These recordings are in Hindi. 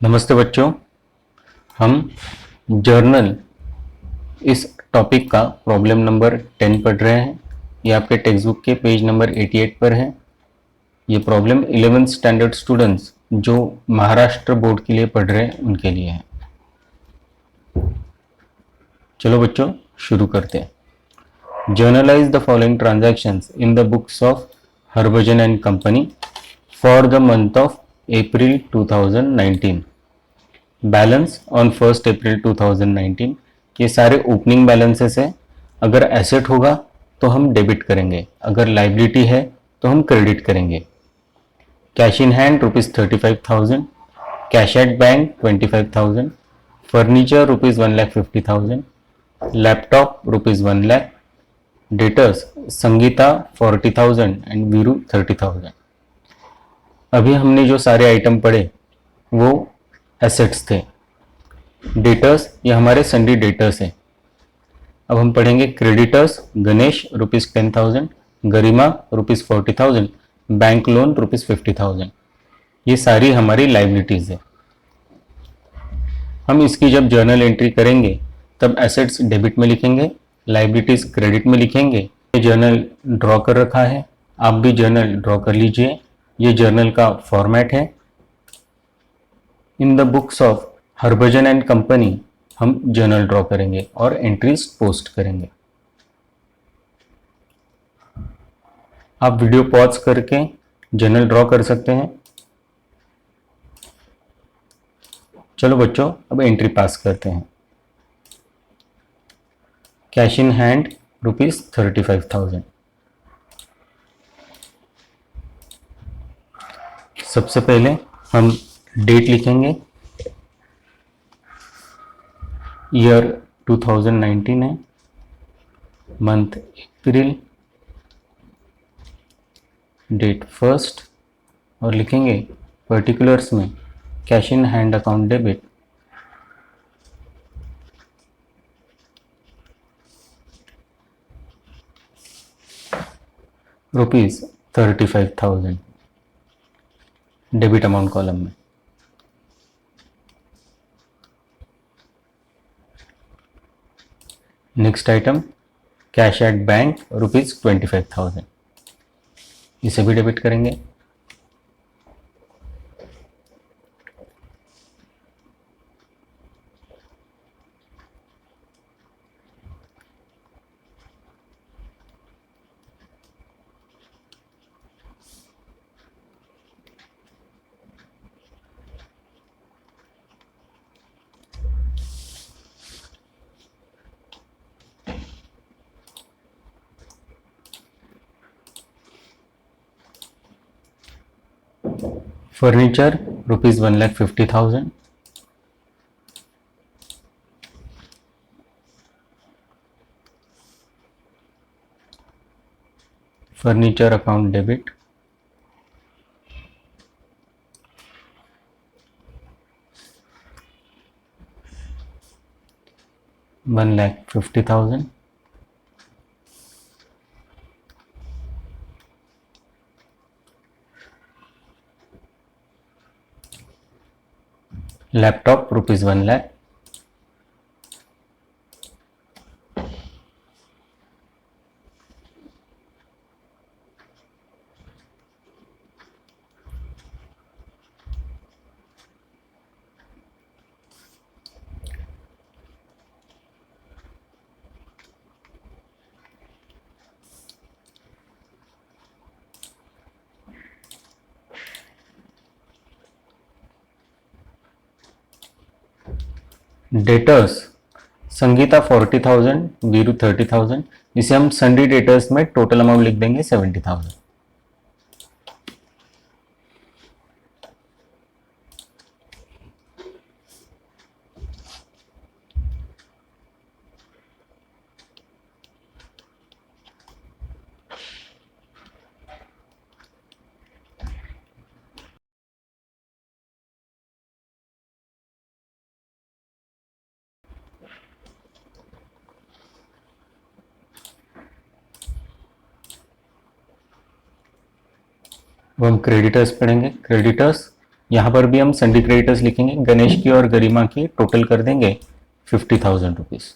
नमस्ते बच्चों। हम जर्नल इस टॉपिक का प्रॉब्लम नंबर 10 पढ़ रहे हैं। ये आपके टेक्स्ट बुक के पेज नंबर 88 पर है। ये प्रॉब्लम 11th स्टैंडर्ड स्टूडेंट्स जो महाराष्ट्र बोर्ड के लिए पढ़ रहे हैं उनके लिए है। चलो बच्चों शुरू करते हैं। Generalized the following transactions in the books of Harbhajan and company for the month of April 2019। Balance on 1 अप्रैल 2019। ये सारे ओपनिंग बैलेंसेस है। अगर एसेट होगा तो हम डेबिट करेंगे, अगर लाइबिलिटी है तो हम क्रेडिट करेंगे। Cash in hand ₹35,000, cash at bank 25,000, furniture ₹1,50,000, laptop ₹1,00,000, debtors Sangeeta 40,000 and Veeru 30,000। अभी हमने जो सारे आइटम पढ़े वो एसेट्स थे। डेटर्स ये हमारे सन्डी डेटर्स है। अब हम पढ़ेंगे क्रेडिटर्स। गणेश ₹10,000, गरिमा ₹40,000, बैंक लोन ₹50,000। ये सारी हमारी लाइबिलिटीज है। हम इसकी जब जर्नल एंट्री करेंगे तब एसेट्स डेबिट में लिखेंगे, लाइबिलिटीज क्रेडिट में लिखेंगे। ये जर्नल ड्रॉ कर रखा है, आप भी जर्नल ड्रॉ कर लीजिए। ये जर्नल का फॉर्मेट है। In the books of Harbhajan and company हम जर्नल ड्रॉ करेंगे और एंट्रीज पोस्ट करेंगे। आप वीडियो पॉज करके जर्नल ड्रॉ कर सकते हैं। चलो बच्चों अब एंट्री पास करते हैं। Cash in hand ₹35,000। सबसे पहले हम डेट लिखेंगे। ईयर 2019 है, मंथ अप्रैल, डेट 1 और लिखेंगे पर्टिकुलर्स में cash in hand account debit ₹35,000 debit amount column में। Next item cash at bank ₹25,000, इसे भी डेबिट करेंगे। Furniture ₹1,50,000, furniture account debit ₹1,50,000। Laptop ₹1,00,000। Debtors Sangeeta 40,000, Veeru 30,000। इसे हम सन्डी डेटर्स में टोटल अमाउंट लिख देंगे 70,000। अब हम क्रेडिटर्स पढ़ेंगे। क्रेडिटर्स यहाँ पर भी हम सन्डी क्रेडिटर्स लिखेंगे, गणेश की और गरिमा की टोटल कर देंगे 50,000 rupees.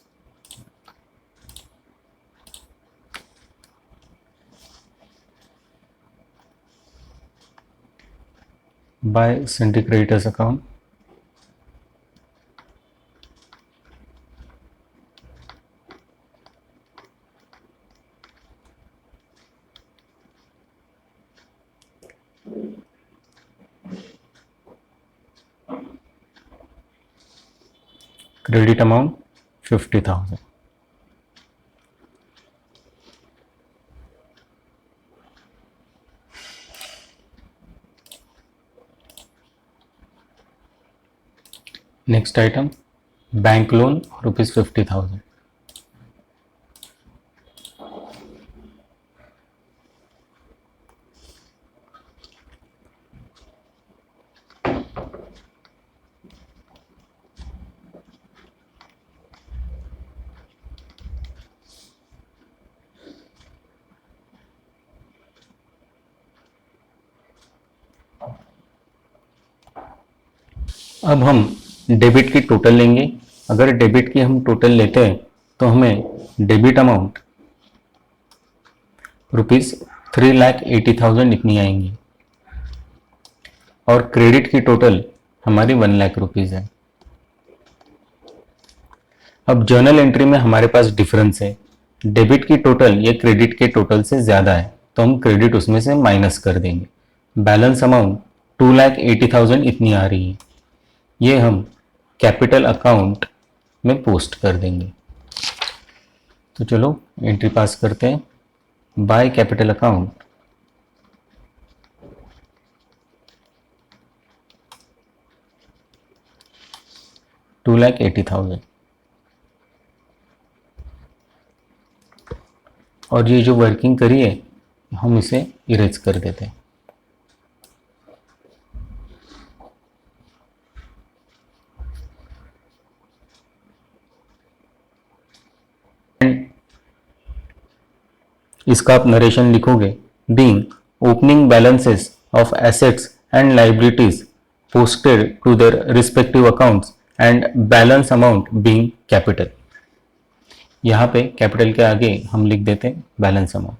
By sundry creditors account. Credit amount 50,000। Next item bank loan ₹50,000। अब हम डेबिट की टोटल लेंगे। अगर डेबिट की हम टोटल लेते हैं तो हमें डेबिट अमाउंट ₹3,80,000 इतनी आएंगी और क्रेडिट की टोटल हमारी 1 लाख रुपीज है। अब जर्नल एंट्री में हमारे पास डिफरेंस है, डेबिट की टोटल या क्रेडिट के टोटल से ज्यादा है तो हम क्रेडिट उसमें से माइनस कर देंगे। बैलेंस अमाउंट 2,80,000 इतनी आ रही है, ये हम कैपिटल अकाउंट में पोस्ट कर देंगे। तो चलो एंट्री पास करते हैं। बाय कैपिटल अकाउंट $2,80,000 और ये जो वर्किंग करी है हम इसे इरेज कर देते हैं। इसका आप नरेशन लिखोगे, being opening balances of assets and liabilities posted to their respective accounts and balance amount being capital. यहाँ पे कैपिटल के आगे हम लिख देते हैं बैलेंस अमाउंट।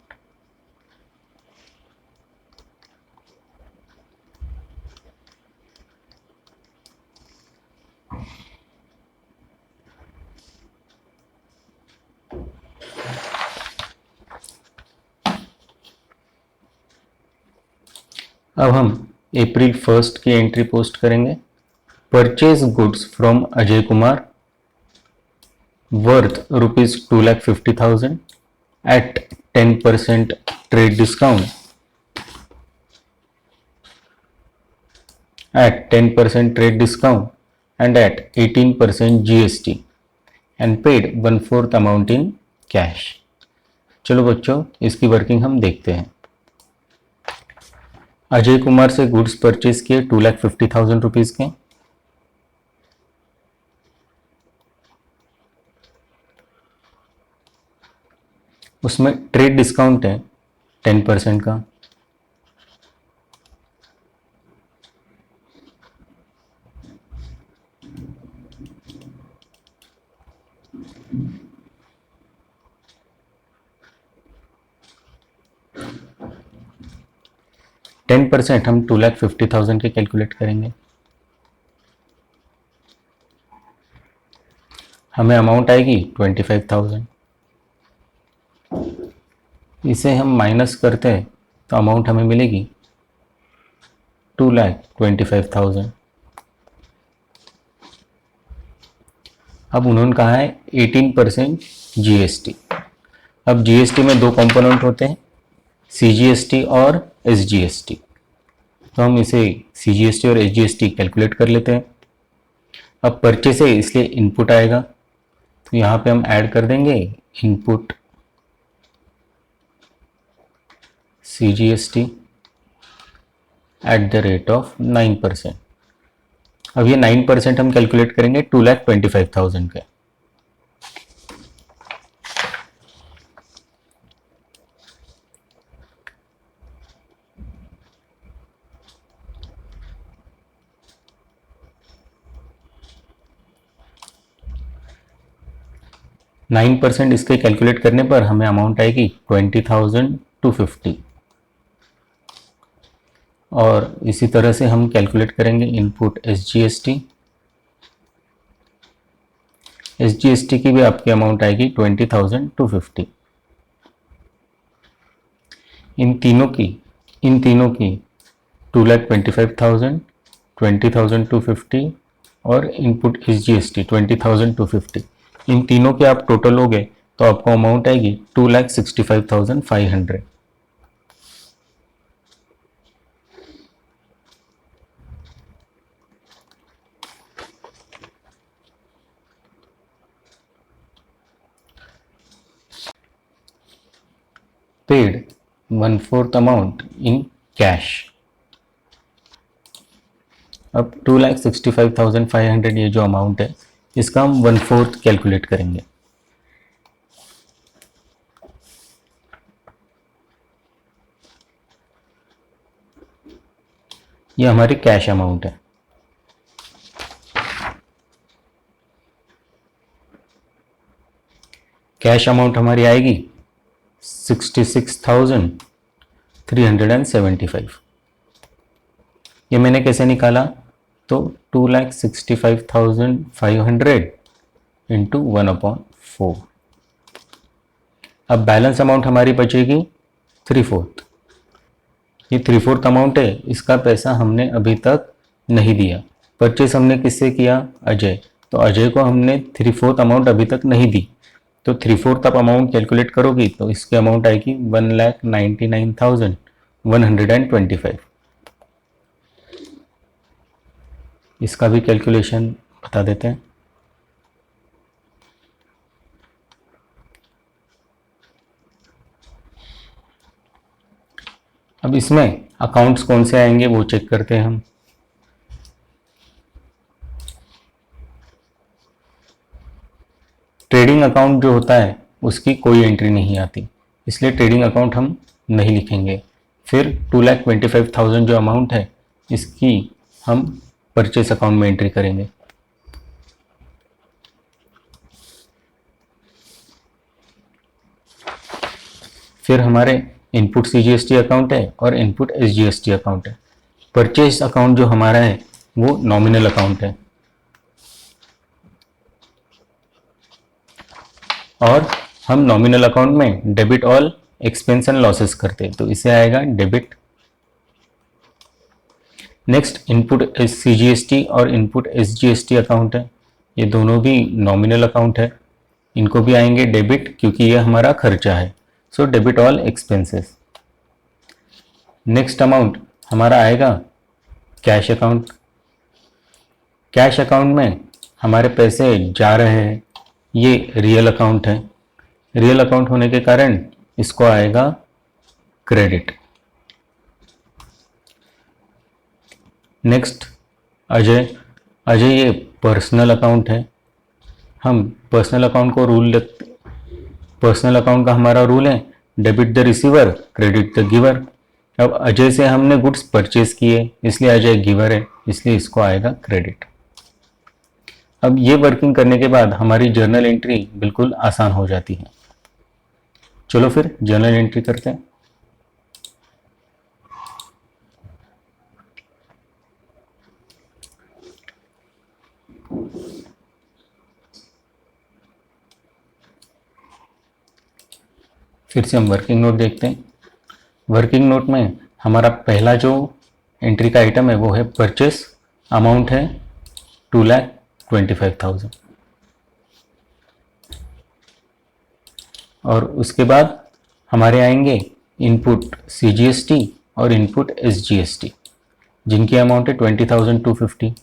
अब हम अप्रैल 1 की एंट्री पोस्ट करेंगे। Purchase goods from Ajay Kumar worth ₹2,50,000 at 10% trade discount and at 18% GST and paid 1/4 amount in cash। चलो बच्चों इसकी वर्किंग हम देखते हैं। अजय कुमार से गुड्स परचेज किए 2,50,000 रुपीज के। उसमें ट्रेड डिस्काउंट है 10% का। टेन परसेंट हम 2,50,000 के कैलकुलेट करेंगे। हमें अमाउंट आएगी 25,000। इसे हम माइनस करते हैं तो अमाउंट हमें मिलेगी 2,25,000। अब उन्होंने कहा है 18% GST। अब GST में दो कंपोनेंट होते हैं, CGST और SGST। तो हम इसे CGST और SGST कैलकुलेट कर लेते हैं। अब परचेस है इसलिए इनपुट आएगा, तो यहाँ पे हम ऐड कर देंगे input CGST at the rate of 9%। अब ये 9% हम कैलकुलेट करेंगे 2,25,000 के। 9% इसके कैलकुलेट करने पर हमें अमाउंट आएगी 20,250। और इसी तरह से हम कैलकुलेट करेंगे इनपुट SGST। SGST की भी आपकी अमाउंट आएगी 20,250। इन तीनों की 2,25,000, 20,250 और इनपुट SGST 20,250, इन तीनों के आप टोटल लोगे तो आपको अमाउंट आएगी 2,65,500। Paid 1/4 amount in cash. अब 2,65,500 ये जो अमाउंट है इसका हम 1/4 कैलकुलेट करेंगे। ये हमारी कैश अमाउंट है। कैश अमाउंट हमारी आएगी 66,375। ये मैंने कैसे निकाला, तो 2,65,500 इंटू 1/4। अब बैलेंस अमाउंट हमारी बचेगी 3/4। ये 3/4 अमाउंट है, इसका पैसा हमने अभी तक नहीं दिया। परचेस हमने किससे किया, अजय, तो अजय को हमने 3/4 अमाउंट अभी तक नहीं दी। तो 3/4 आप अमाउंट कैलकुलेट करोगी तो इसकी अमाउंट आएगी 1,99,125। इसका भी कैलकुलेशन बता देते हैं। अब इसमें अकाउंट्स कौन से आएंगे वो चेक करते हैं हम। ट्रेडिंग अकाउंट जो होता है उसकी कोई एंट्री नहीं आती, इसलिए ट्रेडिंग अकाउंट हम नहीं लिखेंगे। फिर 2,25,000 जो अमाउंट है इसकी हम परचेस अकाउंट में एंट्री करेंगे। फिर हमारे इनपुट CGST अकाउंट है और इनपुट SGST अकाउंट है। परचेस अकाउंट जो हमारा है वो नॉमिनल अकाउंट है और हम नॉमिनल अकाउंट में debit all expense and losses करते हैं, तो इसे आएगा डेबिट। नेक्स्ट इनपुट CGST और इनपुट SGST अकाउंट है, ये दोनों भी नॉमिनल अकाउंट है, इनको भी आएंगे डेबिट क्योंकि ये हमारा खर्चा है, so debit all expenses. Next amount हमारा आएगा कैश अकाउंट। कैश अकाउंट में हमारे पैसे जा रहे हैं, ये रियल अकाउंट है, रियल अकाउंट होने के कारण इसको आएगा क्रेडिट। नेक्स्ट अजय, अजय ये पर्सनल अकाउंट है। हम पर्सनल अकाउंट को पर्सनल अकाउंट का हमारा रूल है debit the receiver credit the giver. अब अजय से हमने गुड्स परचेज किए इसलिए अजय गिवर है, इसलिए इसको आएगा क्रेडिट। अब ये वर्किंग करने के बाद हमारी जर्नल एंट्री बिल्कुल आसान हो जाती है। चलो फिर जर्नल एंट्री करते हैं। फिर से हम वर्किंग नोट देखते हैं। वर्किंग नोट में हमारा पहला जो एंट्री का आइटम है वो है परचेस, अमाउंट है 2,25,000 और उसके बाद हमारे आएंगे इनपुट CGST और इनपुट SGST जिनकी अमाउंट है 20,250।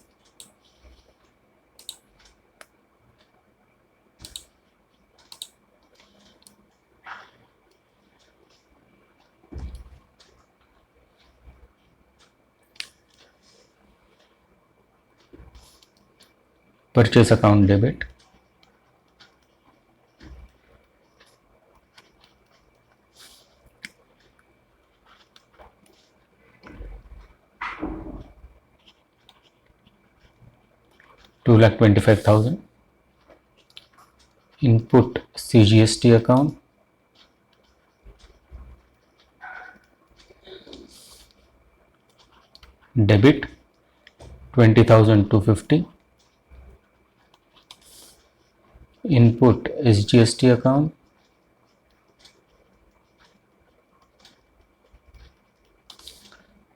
Purchase account debit, $2,25,000। input CGST account, debit 20,250, input SGST account,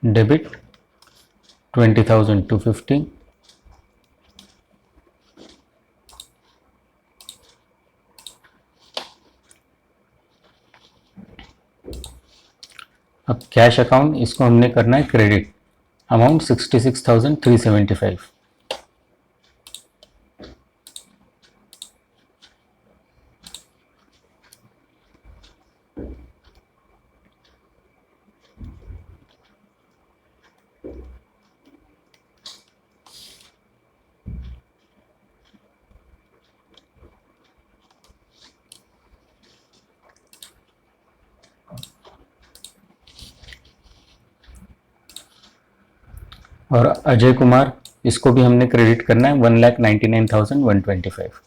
debit 20,250, अब कैश अकाउंट इसको हमने करना है क्रेडिट, अमाउंट 66,375। और अजय कुमार इसको भी हमने क्रेडिट करना है 1,99,125।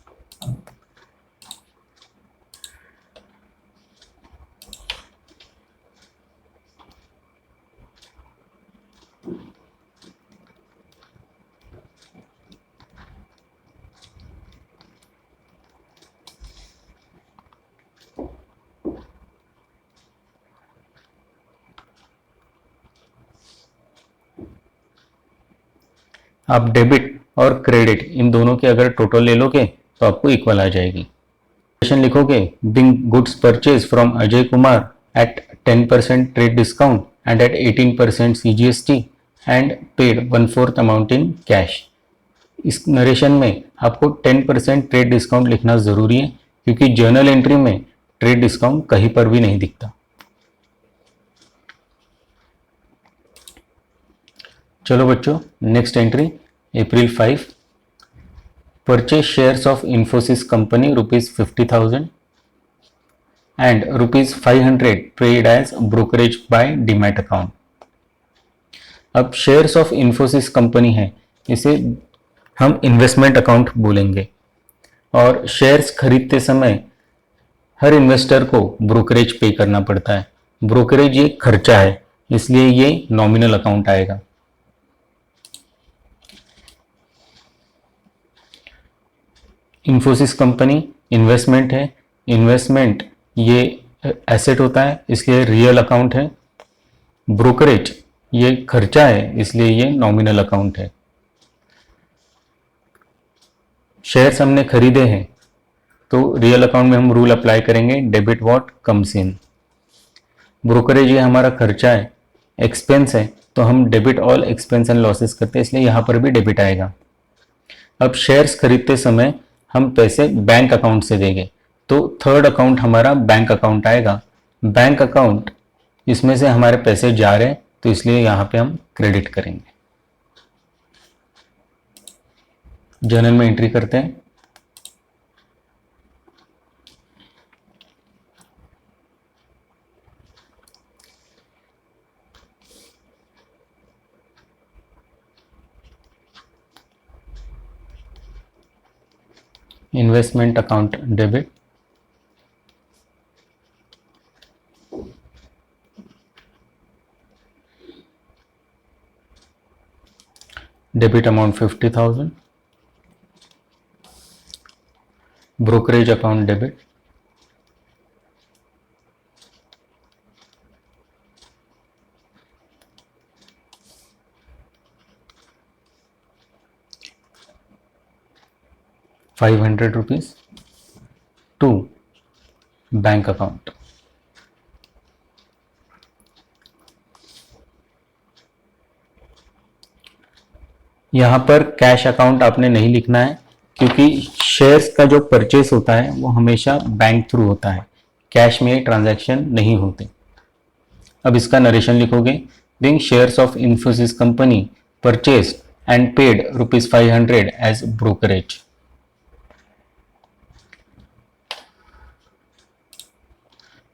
आप डेबिट और क्रेडिट इन दोनों के अगर टोटल ले लोगे तो आपको इक्वल आ जाएगी। लिखोगे being goods purchase from Ajay Kumar at 10% trade discount and at 18% CGST and paid 1/4 amount in cash. इस नरेशन में आपको 10% ट्रेड डिस्काउंट लिखना जरूरी है क्योंकि जर्नल एंट्री में ट्रेड डिस्काउंट कहीं पर भी नहीं दिखता। चलो बच्चों, next entry April 5, purchase shares of Infosys company ₹50,000 and ₹500 paid as brokerage by demat account. अब शेयर्स ऑफ इन्फोसिस कंपनी है, इसे हम इन्वेस्टमेंट अकाउंट बोलेंगे और शेयर्स खरीदते समय हर इन्वेस्टर को ब्रोकरेज पे करना पड़ता है। ब्रोकरेज ये खर्चा है, इसलिए ये नॉमिनल अकाउंट आएगा। इन्फोसिस कंपनी इन्वेस्टमेंट है, इन्वेस्टमेंट ये एसेट होता है इसलिए रियल अकाउंट है। ब्रोकरेज ये खर्चा है इसलिए ये नॉमिनल अकाउंट है। शेयर्स हमने खरीदे हैं तो रियल अकाउंट में हम रूल अप्लाई करेंगे, debit what comes in. Brokerage ये हमारा खर्चा है, एक्सपेंस है तो हम debit all expense and losses करते हैं, इसलिए यहां पर भी डेबिट आएगा। अब शेयर्स खरीदते समय हम पैसे बैंक अकाउंट से देंगे तो थर्ड अकाउंट हमारा बैंक अकाउंट आएगा। बैंक अकाउंट इसमें से हमारे पैसे जा रहे हैं तो इसलिए यहां पे हम क्रेडिट करेंगे। जर्नल में एंट्री करते हैं। Investment account debit, debit amount 50,000, brokerage account debit, ₹500 to bank account. यहां पर कैश अकाउंट आपने नहीं लिखना है क्योंकि शेयर्स का जो परचेस होता है वो हमेशा बैंक थ्रू होता है, कैश में ट्रांजैक्शन नहीं होते। अब इसका नरेशन लिखोगे, being shares of Infosys company purchase and paid ₹500 as brokerage.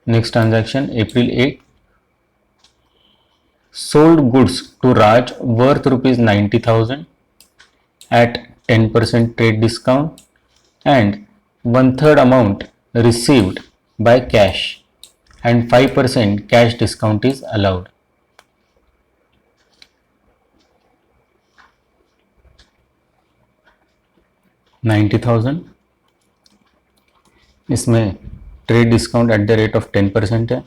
Next transaction, April 8, sold goods to Raj worth ₹90,000 at 10% trade discount and 1/3 amount received by cash and 5% cash discount is allowed. $90,000, इसमें trade discount at the rate of 10% है।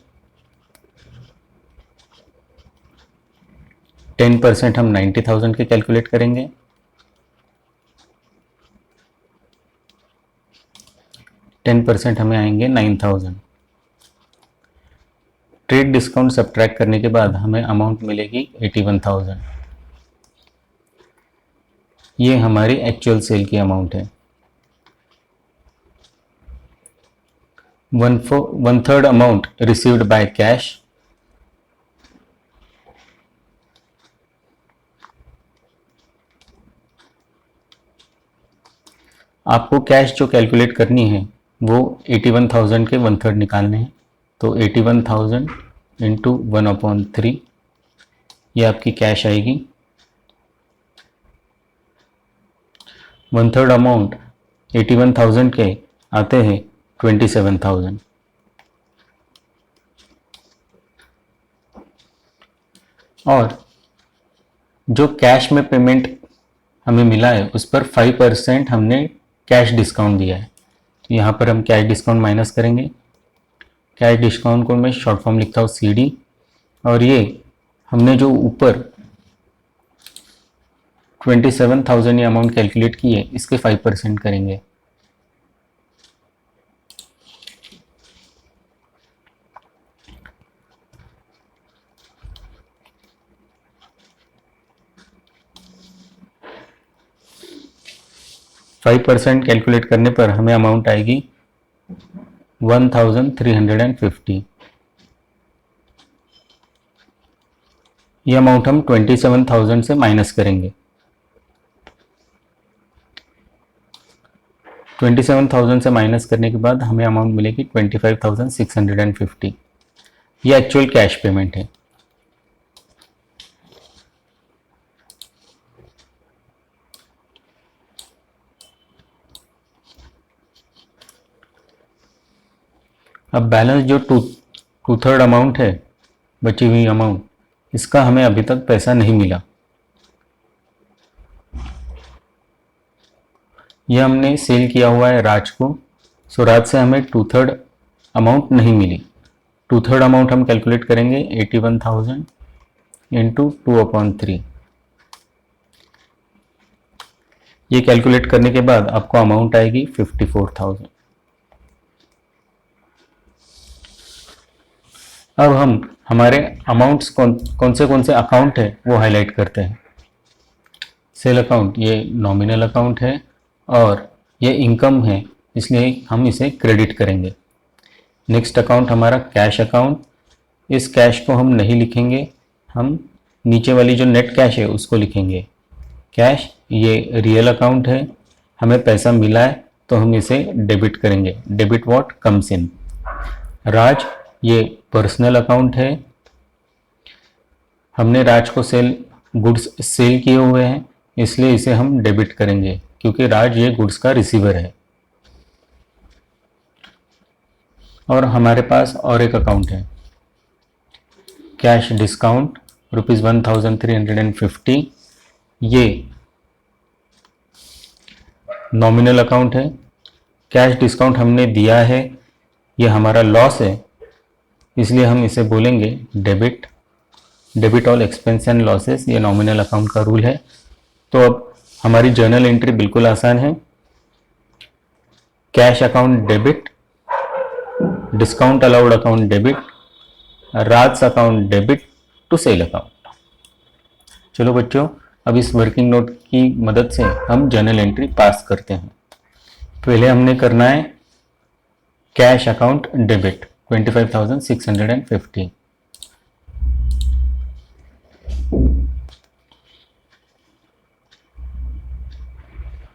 10% हम 90,000 के कैलकुलेट करेंगे। 10% हमें आएंगे 9,000। ट्रेड डिस्काउंट सब्ट्रैक्ट करने के बाद हमें अमाउंट मिलेगी 81,000। ये हमारी एक्चुअल सेल की अमाउंट है। 1/3 अमाउंट रिसीव्ड बाय कैश, आपको कैश जो कैलकुलेट करनी है वो 81,000 के 1/3 निकालने हैं। तो 81,000 इंटू 1/3 ये आपकी कैश आएगी। 1/3 अमाउंट 81,000 के आते हैं 27,000। और जो कैश में पेमेंट हमें मिला है उस पर 5% हमने कैश डिस्काउंट दिया है। तो यहाँ पर हम कैश डिस्काउंट माइनस करेंगे। कैश डिस्काउंट को मैं शॉर्ट फॉर्म लिखता हूँ CD, और ये हमने जो ऊपर 27,000 ये अमाउंट कैलकुलेट की है इसके 5% करेंगे। फाइव % कैलकुलेट करने पर हमें अमाउंट आएगी 1,350। ये अमाउंट हम 27,000 से माइनस करेंगे। 27,000 से माइनस करने के बाद हमें अमाउंट मिलेगी 25,650। ये एक्चुअल कैश पेमेंट है। अब बैलेंस जो 2/3 अमाउंट है, बची हुई अमाउंट, इसका हमें अभी तक पैसा नहीं मिला। यह हमने सेल किया हुआ है राज को। सो राज से हमें 2/3 अमाउंट नहीं मिली। 2/3 अमाउंट हम कैलकुलेट करेंगे 81,000 इंटू 2/3। ये कैलकुलेट करने के बाद आपको अमाउंट आएगी 54,000। अब हम हमारे अमाउंट्स कौन से अकाउंट है वो हाईलाइट करते हैं। सेल अकाउंट ये नॉमिनल अकाउंट है और ये इनकम है, इसलिए हम इसे क्रेडिट करेंगे। नेक्स्ट अकाउंट हमारा कैश अकाउंट। इस कैश को हम नहीं लिखेंगे, हम नीचे वाली जो नेट कैश है उसको लिखेंगे। कैश ये रियल अकाउंट है, हमें पैसा मिला है तो हम इसे डेबिट करेंगे। Debit what comes in. Raj ये पर्सनल अकाउंट है, हमने राज को गुड्स सेल किए हुए हैं इसलिए इसे हम डेबिट करेंगे क्योंकि राज ये गुड्स का रिसीवर है। और हमारे पास और एक अकाउंट है कैश डिस्काउंट ₹1,350। ये नॉमिनल अकाउंट है। कैश डिस्काउंट हमने दिया है, ये हमारा लॉस है इसलिए हम इसे बोलेंगे debit. Debit all expense and losses, ये नॉमिनल अकाउंट का रूल है। तो अब हमारी जर्नल एंट्री बिल्कुल आसान है। Cash account debit, discount allowed account debit, Raj account debit to sale account. चलो बच्चों, अब इस वर्किंग नोट की मदद से हम जर्नल एंट्री पास करते हैं। पहले हमने करना है कैश अकाउंट डेबिट 25,650।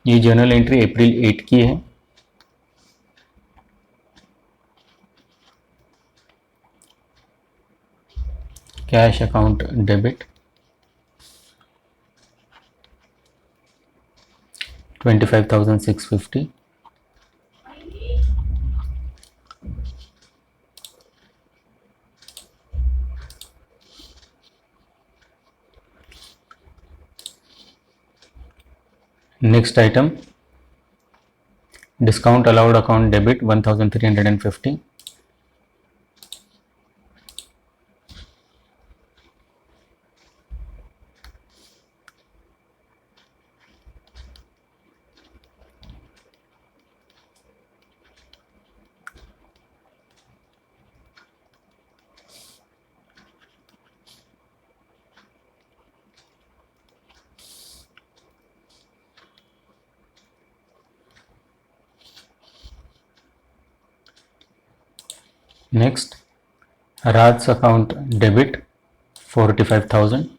ये जर्नल एंट्री अप्रैल 8 की है। Cash account debit 25,650। Next item, discount allowed account debit 1350. Next, Raj's account debit 45,000.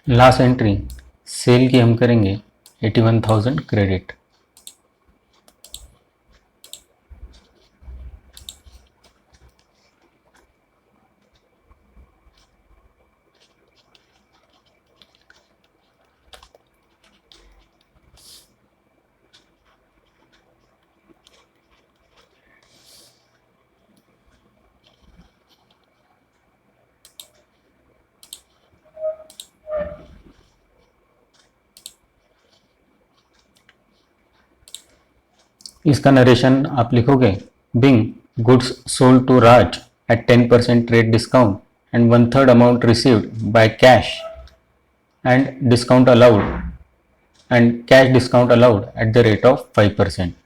Last entry sale की हम करेंगे 81,000 क्रेडिट. इसका नरेशन आप लिखोगे, being goods sold to Raj at 10% trade discount and 1/3 amount received by cash and discount allowed at the rate of 5%.